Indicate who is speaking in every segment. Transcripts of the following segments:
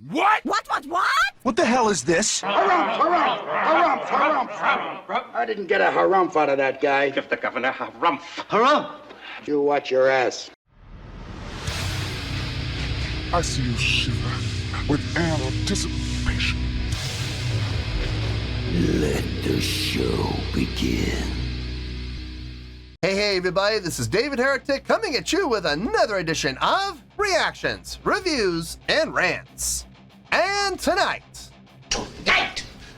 Speaker 1: What?
Speaker 2: What?
Speaker 3: What the hell is this?
Speaker 4: Harumph. I didn't get a harumph out of that guy.
Speaker 1: Give the governor harumph.
Speaker 3: Harumph!
Speaker 4: You watch your ass.
Speaker 5: I see you shiver with anticipation.
Speaker 6: Let the show begin.
Speaker 7: Hey everybody, this is David Heretic coming at you with another edition of Reactions, Reviews, and Rants. And tonight,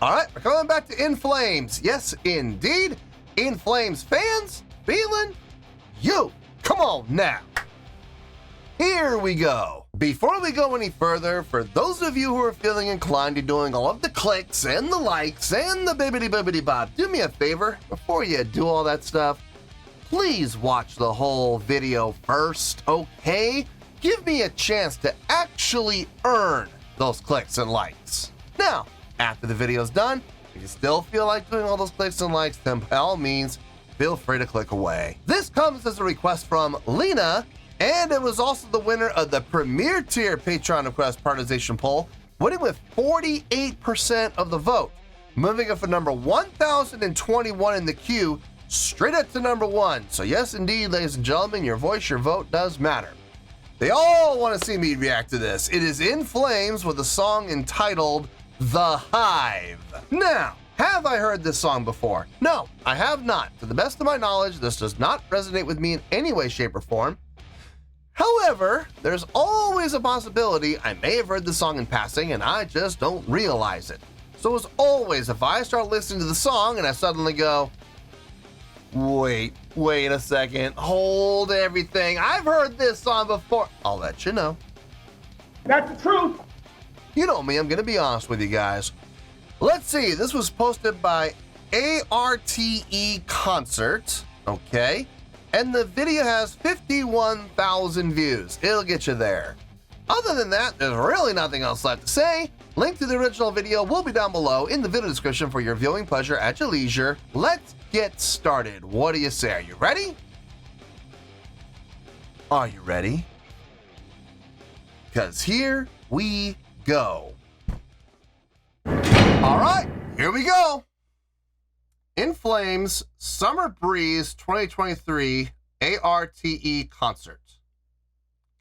Speaker 7: alright, we're coming back to In Flames. Yes, indeed, In Flames fans feeling you. Come on now. Here we go. Before we go any further, for those of you who are feeling inclined to doing all of the clicks and the likes and the bibbidi-bobbidi-bob, do me a favor, before you do all that stuff, please watch the whole video first, okay? Give me a chance to actually earn those clicks and likes. Now, after the video's done, if you still feel like doing all those clicks and likes, then by all means, feel free to click away. This comes as a request from Lena, and it was also the winner of the Premier Tier Patreon Request Prioritization Poll, winning with 48% of the vote, moving it from number 1021 in the queue straight up to number 1. So yes, indeed, ladies and gentlemen, your voice, your vote does matter. They all want to see me react to this. It is In Flames with a song entitled The Hive. Now, have I heard this song before? No, I have not. To the best of my knowledge, this does not resonate with me in any way, shape, or form. However, there's always a possibility I may have heard the song in passing and I just don't realize it. So as always, if I start listening to the song and I suddenly go, wait a second, hold everything, I've heard this song before, I'll let you know.
Speaker 8: That's the truth.
Speaker 7: You know me, I'm gonna be honest with you guys. Let's see, this was posted by ARTE Concert, okay? And the video has 51,000 views. It'll get you there. Other than that, there's really nothing else left to say. Link to the original video will be down below in the video description for your viewing pleasure at your leisure. Let's get started. What do you say? Are you ready? Are you ready? Because here we go. All right, here we go. In Flames Summer Breeze 2023 ARTE Concert.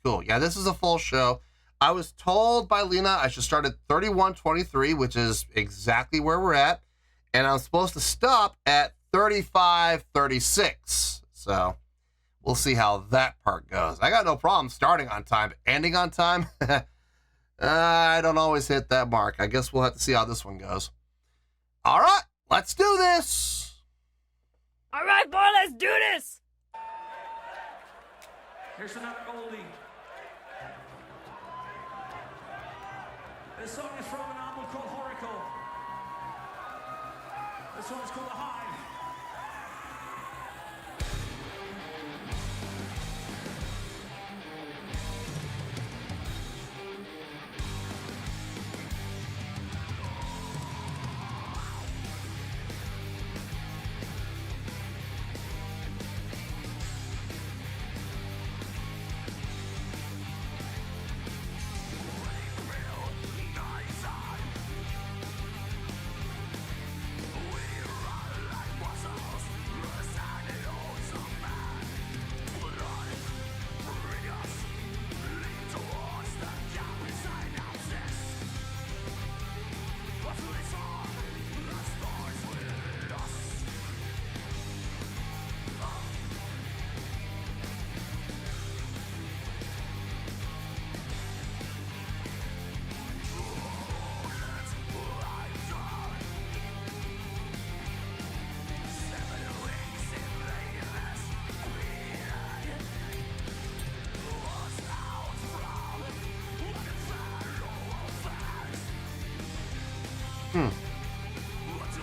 Speaker 7: Cool. Yeah, this is a full show. I was told by Lena I should start at 31:23, which is exactly where we're at, and I'm supposed to stop at 35:36. So we'll see how that part goes. I got no problem starting on time, but ending on time, I don't always hit that mark. I guess we'll have to see how this one goes. All right, let's do this.
Speaker 2: All right, boy, let's do this.
Speaker 8: Here's another oldie. This song is from an album called Heretic. This one's called Hive.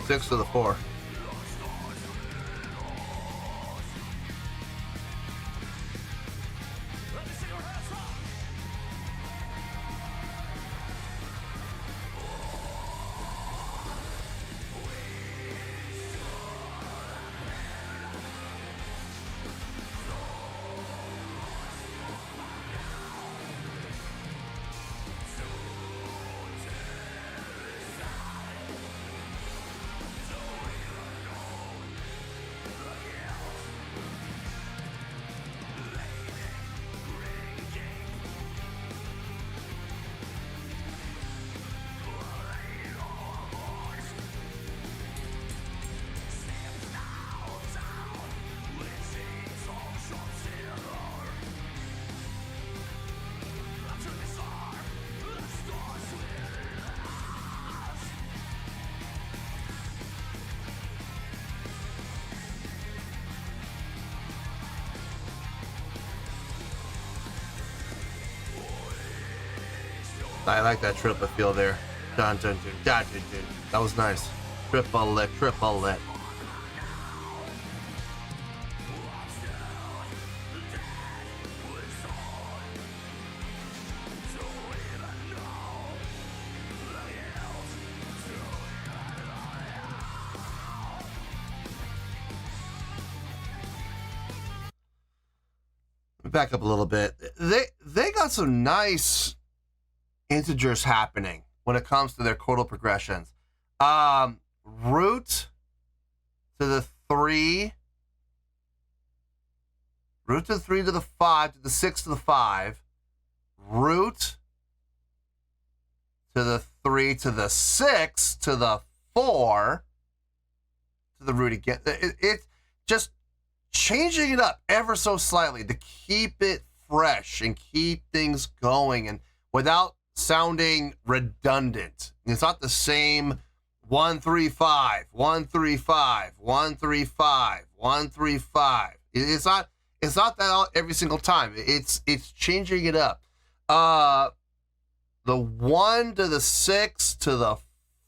Speaker 7: Six to the 4. I like that triplet feel there. Dun, dun, dun, dun, dun, dun. That was nice. Triplet, triplet. Back up a little bit. They got some nice integers happening when it comes to their chordal progressions. Root to the 3, root to the 3 to the 5 to the 6 to the 5, root to the 3 to the 6 to the 4 to the root again. It's just changing it up ever so slightly to keep it fresh and keep things going and without sounding redundant. It's not the same 1 3 5 1 3 5 1 3 5 1 3 5. It's not that every single time. It's changing it up. The 1 to the 6 to the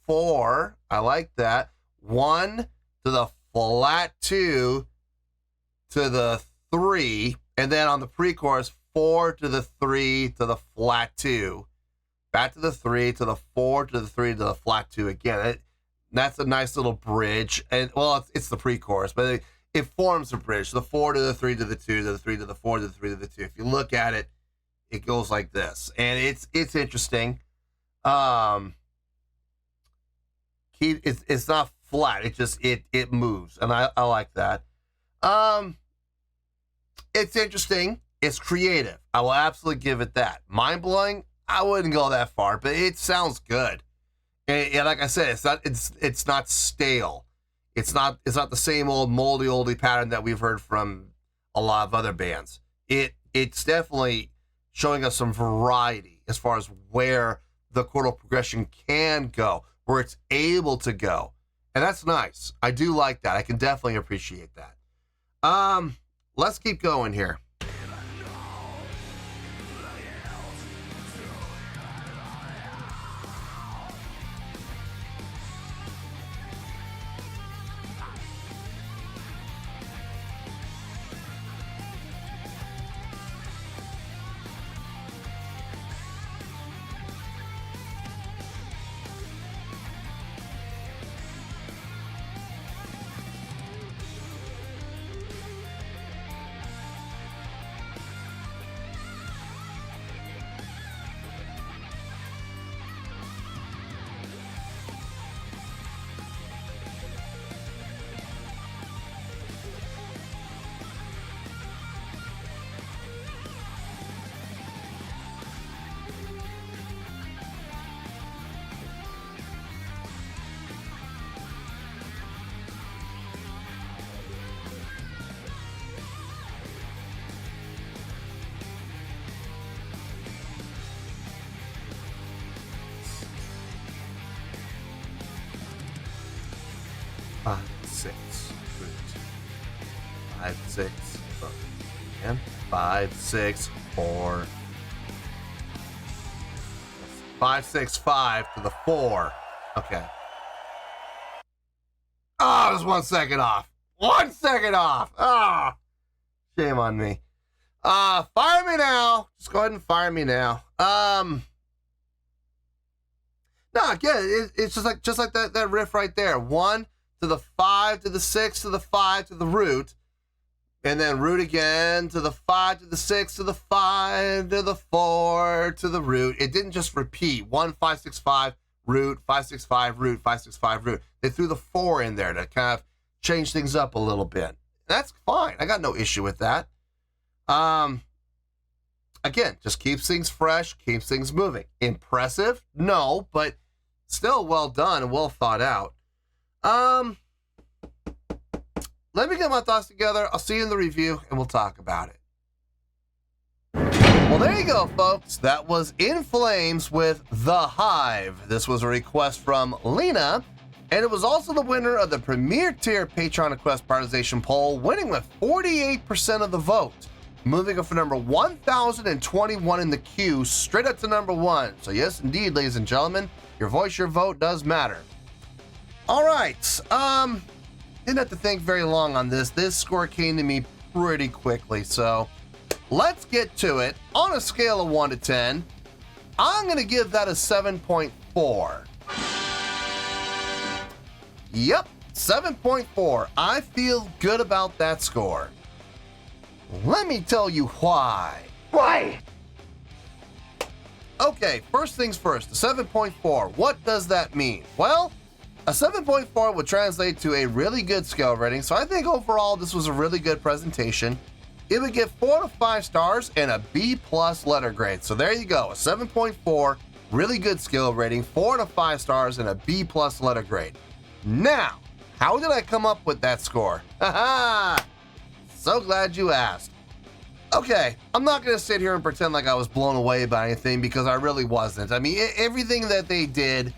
Speaker 7: 4, I like that. 1 to the flat 2 to the 3, and then on the pre-chorus, 4 to the 3 to the flat 2, back to the 3 to the 4 to the 3 to the flat 2 again. That's a nice little bridge, and well, it's the pre-chorus, but it forms a bridge. The 4 to the 3 to the 2 to the 3 to the 4 to the 3 to the 2. If you look at it, it goes like this, and it's interesting. It's not flat. It just it moves, and I like that. It's interesting. It's creative. I will absolutely give it that. Mind-blowing, I wouldn't go that far, but it sounds good. And like I said, it's not stale. It's not the same old moldy oldie pattern that we've heard from a lot of other bands. It's definitely showing us some variety as far as where the chordal progression can go, where it's able to go. And that's nice. I do like that. I can definitely appreciate that. Let's keep going here. Five, six, and 5, 6, 4. 5, 6, 5 to the 4. Okay. Oh, it was 1 second off. 1 second off. Ah, shame on me. Fire me now. Just go ahead and fire me now. No, again, it's just like that riff right there. 1 to the 5 to the 6 to the 5 to the root. And then root again to the 5 to the 6 to the 5 to the 4 to the root. It didn't just repeat 1 5 6 5 root 5 6 5 root 5 6 5 root. They threw the 4 in there to kind of change things up a little bit. That's fine. I got no issue with that. Again, just keeps things fresh, keeps things moving. Impressive? No, but still well done and well thought out. Let me get my thoughts together. I'll see you in the review, and we'll talk about it. Well, there you go, folks. That was In Flames with The Hive. This was a request from Lena, and it was also the winner of the Premier Tier Patreon Request Prioritization Poll, winning with 48% of the vote. moving up from number 1021 in the queue straight up to number 1. So yes, indeed, ladies and gentlemen, your voice, your vote does matter. All right, didn't have to think very long on this. This score came to me pretty quickly, so let's get to it. On a scale of 1 to 10, I'm gonna give that a 7.4. Yep, 7.4. I feel good about that score. Let me tell you why.
Speaker 4: Why?
Speaker 7: Okay, first things first, a 7.4. What does that mean? Well, a 7.4 would translate to a really good skill rating, so I think overall this was a really good presentation. It would get 4 to 5 stars and a B+ letter grade. So there you go, a 7.4, really good skill rating, 4 to 5 stars and a B+ letter grade. Now, how did I come up with that score? Haha! So glad you asked. Okay, I'm not gonna sit here and pretend like I was blown away by anything because I really wasn't. I mean, everything that they did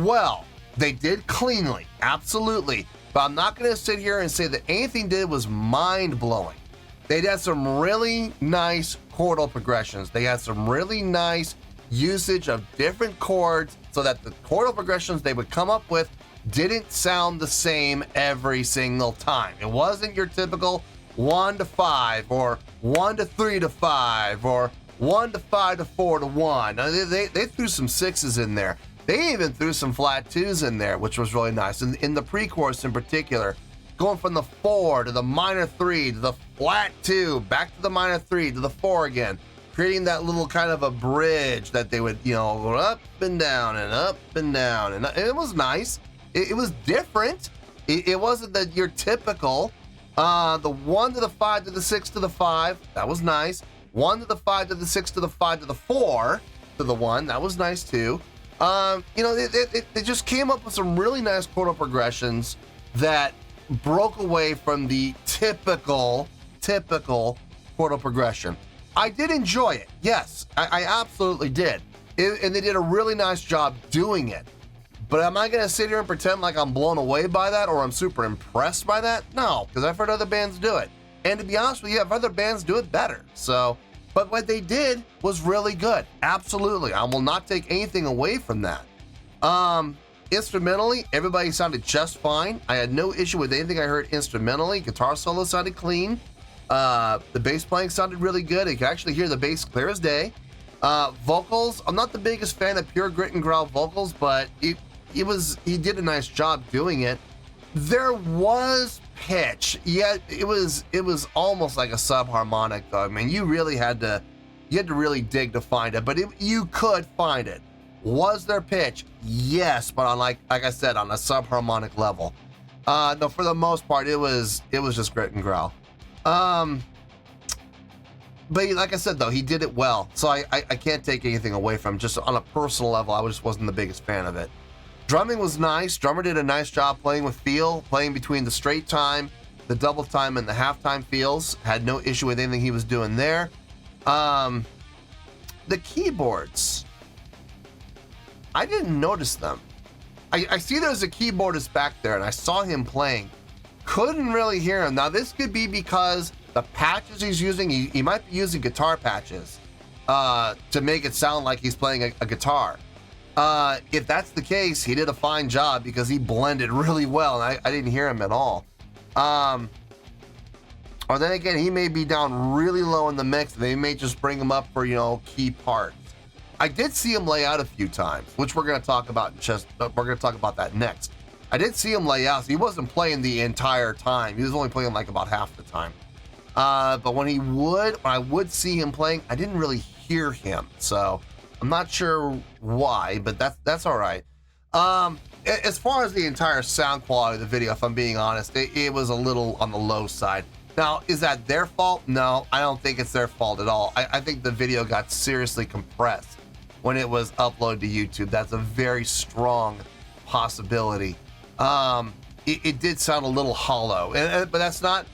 Speaker 7: well. They did cleanly, absolutely. But I'm not gonna sit here and say that anything they did was mind-blowing. They had some really nice chordal progressions. They had some really nice usage of different chords so that the chordal progressions they would come up with didn't sound the same every single time. It wasn't your typical 1 to 5 or 1 to 3 to 5 or 1 to 5 to 4 to 1. They threw some 6s in there. They even threw some flat 2s in there, which was really nice. In the pre-chorus in particular, going from the 4 to the minor 3 to the flat 2, back to the minor 3 to the 4 again, creating that little kind of a bridge that they would, you know, go up and down and up and down. And it was nice. It was different. It wasn't that your typical, the 1 to the 5 to the 6 to the 5, that was nice. 1 to the 5 to the 6 to the 5 to the 4 to the 1, that was nice too. You know, they just came up with some really nice chordal progressions that broke away from the typical chordal progression. I did enjoy it. Yes, I absolutely did. And they did a really nice job doing it. But am I going to sit here and pretend like I'm blown away by that or I'm super impressed by that? No, because I've heard other bands do it. And to be honest with you, I've other bands do it better. So, but what they did was really good. Absolutely. I will not take anything away from that. Instrumentally, everybody sounded just fine. I had no issue with anything I heard instrumentally. Guitar solo sounded clean. The bass playing sounded really good. You could actually hear the bass clear as day. Vocals, I'm not the biggest fan of pure grit and growl vocals, but he did a nice job doing it. There was pitch. Yeah, it was almost like a subharmonic though. I mean, you had to really dig to find it, but you could find it. Was there pitch? Yes, but on like I said, on a subharmonic level. No, for the most part, it was just grit and growl. But like I said though, he did it well, so I can't take anything away from him. Just on a personal level, I just wasn't the biggest fan of it. Drumming was nice. Drummer did a nice job playing with feel, playing between the straight time, the double time, and the halftime feels. Had no issue with anything he was doing there. The keyboards, I didn't notice them. I see there's a keyboardist back there, and I saw him playing. Couldn't really hear him. Now, this could be because the patches he's using, he might be using guitar patches to make it sound like he's playing a guitar. If that's the case, he did a fine job because he blended really well, and I didn't hear him at all. Or then again, he may be down really low in the mix. They may just bring him up for, you know, key parts. I did see him lay out a few times, which we're going to talk about we're going to talk about that next. I did see him lay out, so he wasn't playing the entire time. He was only playing like about half the time. But when I would see him playing, I didn't really hear him. So I'm not sure why, but that's all right. As far as the entire sound quality of the video, if I'm being honest, it was a little on the low side. Now, is that their fault? No, I don't think it's their fault at all. I think the video got seriously compressed when it was uploaded to YouTube. That's a very strong possibility. It did sound a little hollow, but that's not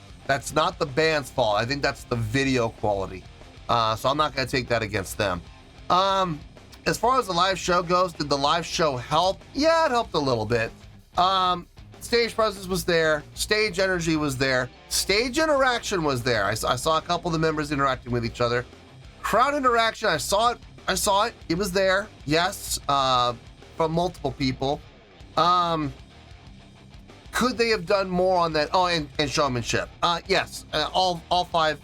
Speaker 7: the band's fault. I think that's the video quality. So I'm not going to take that against them. As far as the live show goes, did the live show help? Yeah, it helped a little bit. stage presence was there, stage energy was there, stage interaction was there. I saw a couple of the members interacting with each other. Crowd interaction, I saw it, it was there, yes, from multiple people. Could they have done more on that? Oh, and showmanship. Yes, all five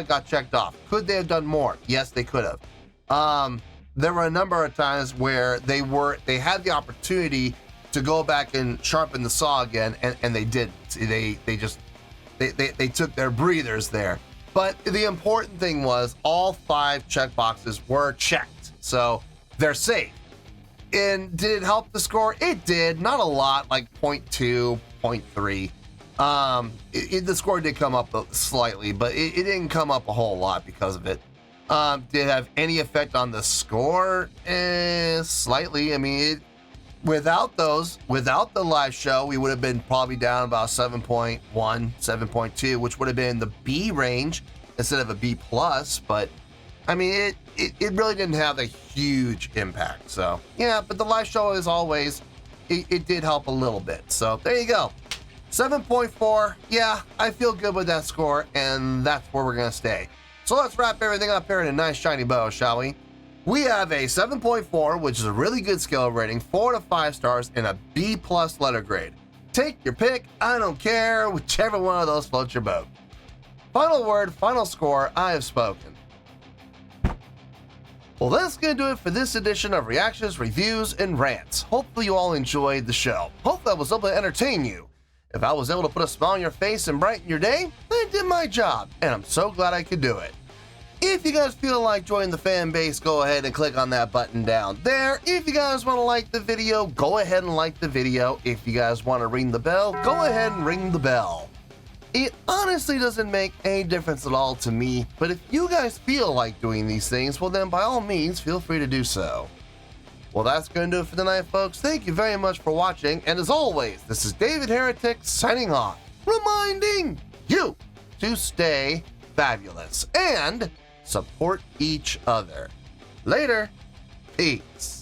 Speaker 7: got checked off. Could they have done more? Yes, they could have. There were a number of times where they had the opportunity to go back and sharpen the saw again, and they didn't. They took their breathers there. But the important thing was all 5 checkboxes were checked, so they're safe. And did it help the score? It did. Not a lot, like 0.2, 0.3. The score did come up slightly, but it didn't come up a whole lot because of it. Did it have any effect on the score? Slightly. I mean, without the live show, we would have been probably down about 7.1, 7.2, which would have been the B range instead of a B+, but I mean, it really didn't have a huge impact. So yeah, but the live show, as always, it did help a little bit. So there you go. 7.4. Yeah, I feel good with that score, and that's where we're gonna stay. So let's wrap everything up here in a nice shiny bow, shall we? We have a 7.4, which is a really good skill rating, 4 to 5 stars, and a B+ letter grade. Take your pick, I don't care, whichever one of those floats your boat. Final word, final score, I have spoken. Well, that's going to do it for this edition of Reactions, Reviews, and Rants. Hopefully you all enjoyed the show. Hopefully I was able to entertain you. If I was able to put a smile on your face and brighten your day, then I did my job, and I'm so glad I could do it. If you guys feel like joining the fan base, go ahead and click on that button down there. If you guys want to like the video, go ahead and like the video. If you guys want to ring the bell, go ahead and ring the bell. It honestly doesn't make any difference at all to me, but if you guys feel like doing these things, well then by all means, feel free to do so. Well, that's going to do it for tonight, folks. Thank you very much for watching, and as always, this is David Heretic signing off, reminding you to stay fabulous and support each other. Later. Peace.